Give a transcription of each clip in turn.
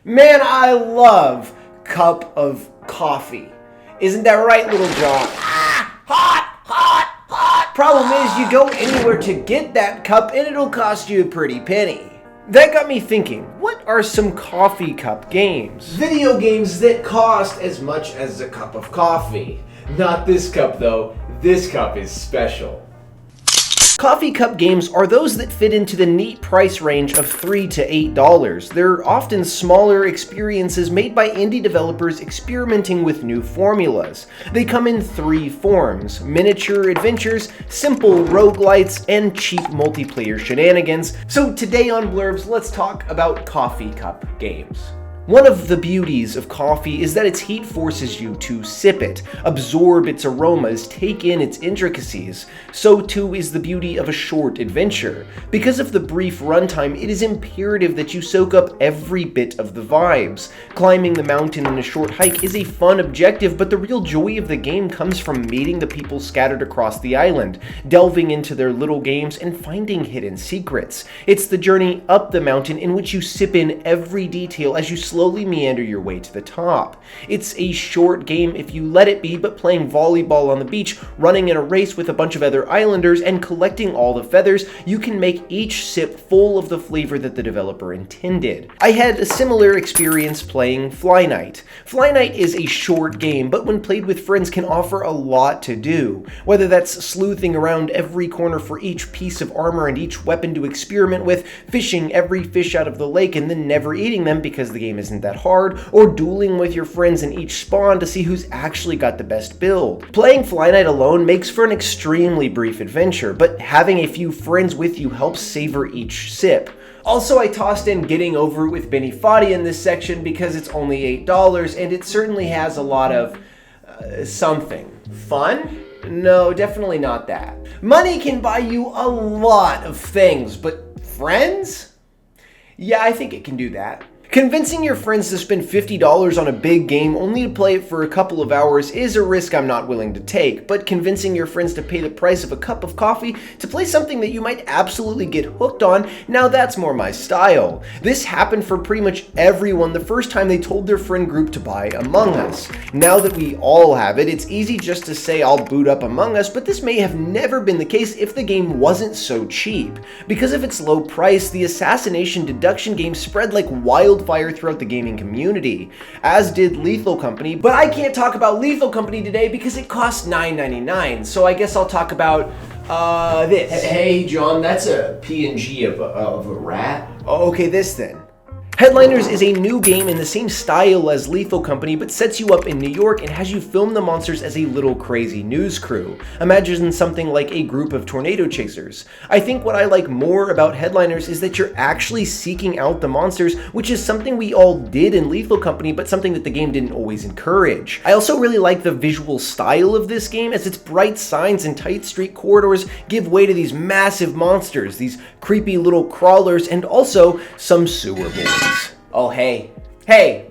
Man, I love cup of coffee. Isn't that right, Little John? Hot. Problem is, you go anywhere to get that cup and it'll cost you a pretty penny. That got me thinking, what are some coffee cup games? Video games that cost as much as a cup of coffee. Not this cup though, this cup is special. Coffee cup games are those that fit into the neat price range of $3 to $8. They're often smaller experiences made by indie developers experimenting with new formulas. They come in three forms: miniature adventures, simple roguelites, and cheap multiplayer shenanigans. So today on Blurbs, let's talk about coffee cup games. One of the beauties of coffee is that its heat forces you to sip it, absorb its aromas, take in its intricacies. So too is the beauty of a short adventure. Because of the brief runtime, it is imperative that you soak up every bit of the vibes. Climbing the mountain in a short hike is a fun objective, but the real joy of the game comes from meeting the people scattered across the island, delving into their little games, and finding hidden secrets. It's the journey up the mountain in which you sip in every detail as you slowly meander your way to the top. It's a short game if you let it be, but playing volleyball on the beach, running in a race with a bunch of other islanders, and collecting all the feathers, you can make each sip full of the flavor that the developer intended. I had a similar experience playing Fly Night. Fly Night is a short game, but when played with friends can offer a lot to do. Whether that's sleuthing around every corner for each piece of armor and each weapon to experiment with, fishing every fish out of the lake and then never eating them because the game isn't that hard, or dueling with your friends in each spawn to see who's actually got the best build. Playing Fly Night alone makes for an extremely brief adventure, but having a few friends with you helps savor each sip. Also, I tossed in Getting Over It with Benny Foddy in this section because it's only $8 and it certainly has a lot of something. Fun? No, definitely not that. Money can buy you a lot of things, but friends? Yeah, I think it can do that. Convincing your friends to spend $50 on a big game only to play it for a couple of hours is a risk I'm not willing to take, but convincing your friends to pay the price of a cup of coffee to play something that you might absolutely get hooked on, now that's more my style. This happened for pretty much everyone the first time they told their friend group to buy Among Us. Now that we all have it, it's easy just to say I'll boot up Among Us, but this may have never been the case if the game wasn't so cheap. Because of its low price, the assassination deduction game spread like wildfire throughout the gaming community, as did Lethal Company, but I can't talk about Lethal Company today because it costs $9.99, so I guess I'll talk about this. Hey John, that's a PNG of a rat. Oh, okay, this then. Headliners is a new game in the same style as Lethal Company, but sets you up in New York and has you film the monsters as a little crazy news crew. Imagine something like a group of tornado chasers. I think what I like more about Headliners is that you're actually seeking out the monsters, which is something we all did in Lethal Company, but something that the game didn't always encourage. I also really like the visual style of this game, as its bright signs and tight street corridors give way to these massive monsters, these creepy little crawlers, and also some sewer boys. Oh hey,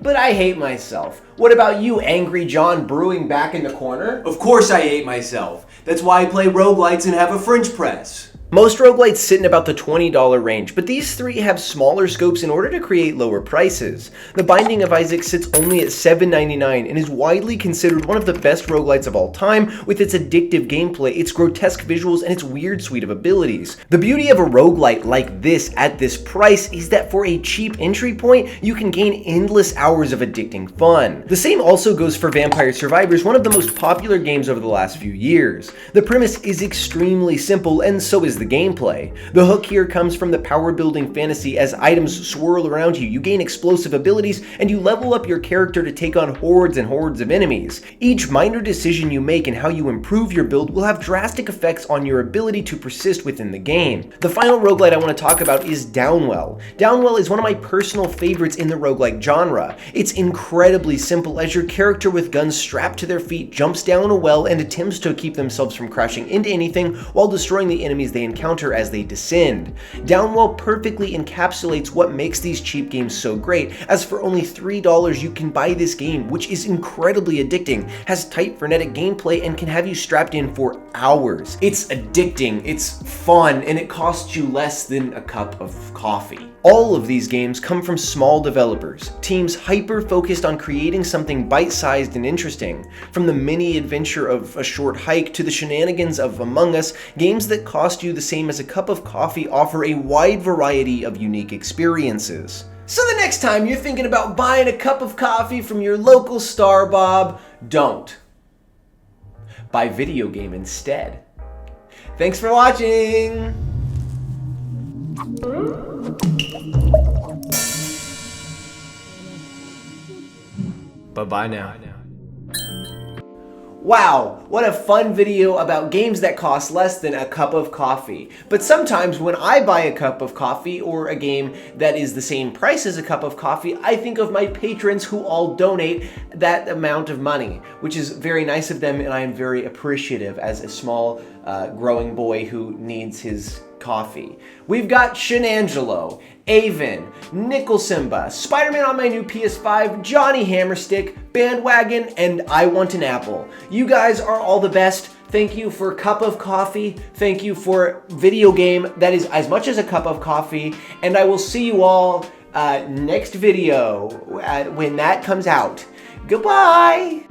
but I hate myself. What about you, Angry John brewing back in the corner? Of course I hate myself. That's why I play roguelites and have a French press. Most roguelites sit in about the $20 range, but these three have smaller scopes in order to create lower prices. The Binding of Isaac sits only at $7.99 and is widely considered one of the best roguelites of all time, with its addictive gameplay, its grotesque visuals, and its weird suite of abilities. The beauty of a roguelite like this at this price is that for a cheap entry point, you can gain endless hours of addicting fun. The same also goes for Vampire Survivors, one of the most popular games over the last few years. The premise is extremely simple, and so is the gameplay. The hook here comes from the power building fantasy. As items swirl around you, you gain explosive abilities, and you level up your character to take on hordes and hordes of enemies. Each minor decision you make and how you improve your build will have drastic effects on your ability to persist within the game. The final roguelite I want to talk about is Downwell. Downwell is one of my personal favorites in the roguelike genre. It's incredibly simple, as your character with guns strapped to their feet jumps down a well and attempts to keep themselves from crashing into anything while destroying the enemies they encounter as they descend. Downwell perfectly encapsulates what makes these cheap games so great, as for only $3 you can buy this game, which is incredibly addicting, has tight frenetic gameplay, and can have you strapped in for hours. It's addicting, it's fun, and it costs you less than a cup of coffee. All of these games come from small developers, teams hyper-focused on creating something bite-sized and interesting. From the mini adventure of A Short Hike to the shenanigans of Among Us, games that cost you the same as a cup of coffee offer a wide variety of unique experiences. So the next time you're thinking about buying a cup of coffee from your local Starbob, don't. Buy video game instead. Thanks for watching! Bye-bye now. Wow, what a fun video about games that cost less than a cup of coffee. But sometimes when I buy a cup of coffee or a game that is the same price as a cup of coffee, I think of my patrons who all donate that amount of money, which is very nice of them, and I am very appreciative as a small growing boy who needs his coffee. We've got Shenangelo, Avon, Nickel Simba, Spider-Man on my new PS5, Johnny Hammerstick, Bandwagon, and I Want an Apple. You guys are all the best. Thank you for a cup of coffee. Thank you for video game that is as much as a cup of coffee. And I will see you all next video when that comes out. Goodbye!